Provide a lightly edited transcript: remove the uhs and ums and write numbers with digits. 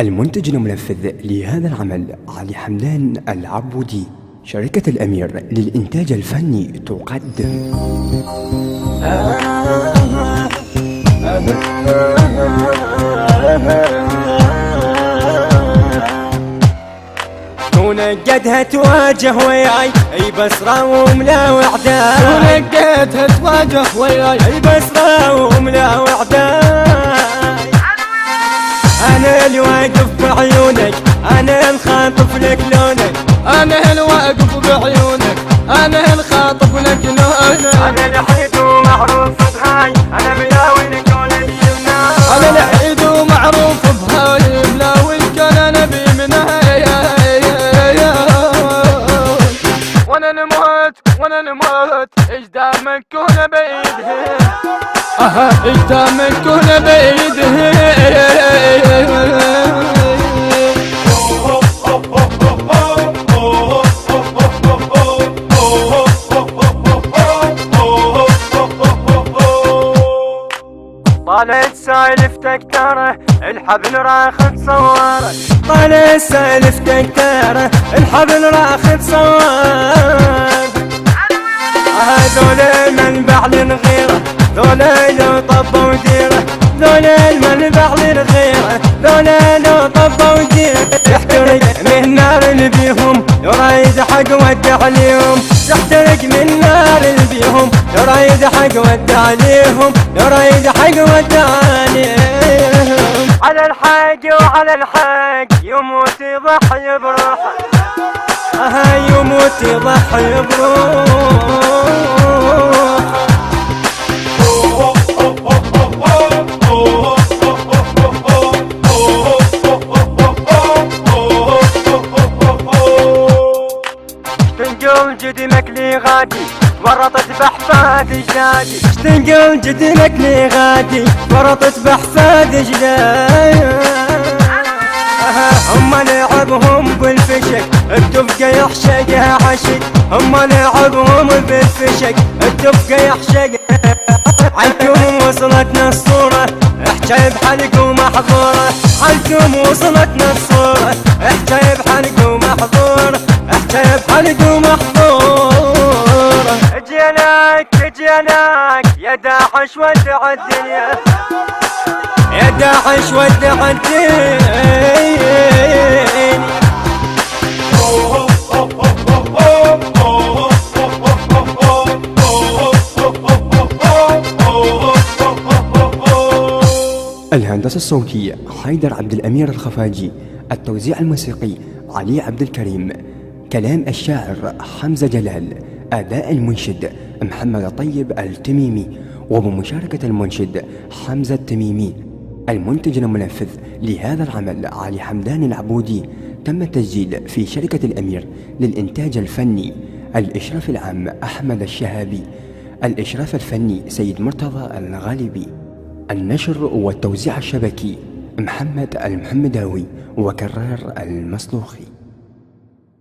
المنتج المنفذ لهذا العمل علي حمدان العبودي. شركة الأمير للإنتاج الفني تقدم ونقدها تواجه وياي اي بصرة وملا وعداي، ونقدها تواجه وياي اي بصرة وملا وعداي. انا اللي واقف بعيونك، انا الخاطف لك لونك، انا الواقف بعيونك، انا الخاطف لك لونك. انا الحيد ومعروف بهاي، انا ملاوي لكل الجنان، انا الحيد ومعروف بهاي، ملاوي الكل نبي منها. وانا نموت اجدامك كون بايدهم، اجدامك كون بايدهم. طالت سالفتك ترى الحبل راخد صواره، طالت سالفتك ترى الحبل راخد صواره. هذول المنبع للغيرة، ذول لو طبوا ديره، ذول المنبع للغيرة، ذول لو طبوا ديره. يحترق من نار اللي بيهم يرايد حق ودع عليهم، يحترق من نار اللي بيهم يرايد حق ودع عليهم، يرايد حق ودع عليهم. على الحق وعلى الحق يموت يضحي بروحه، يموت يضحي بروحه. تنقل جدمك لي غادي ورطت بحفاد جدادي، تنقل جدمك لي غادي ورطت بحفاد جدادي. هم لعبهم بالفشك التفقى يحشقها عشق، هم لعبهم بالفشك التفقى يحشقها. عنكم وصلتنا الصورة احجى بحلق ومحظورة، عنكم وصلتنا الصورة احجى بحلق ومحظورة، احجى بحلق ومحظورة. جيناك يا داعش ودع الدنيا، يا داعش ودع الدنيا. الهندسة الصوتية حيدر عبد الأمير الخفاجي. التوزيع الموسيقي علي عبد الكريم. كلام الشاعر حمزة جلال. أداء المنشد محمد طيب التميمي، وبمشاركة المنشد حمزة التميمي. المنتج المنفذ لهذا العمل علي حمدان العبودي. تم التسجيل في شركة الأمير للإنتاج الفني. الإشراف العام أحمد الشهابي. الإشراف الفني سيد مرتضى الغالبي. النشر والتوزيع الشبكي محمد المحمداوي وكرار المصلوخي.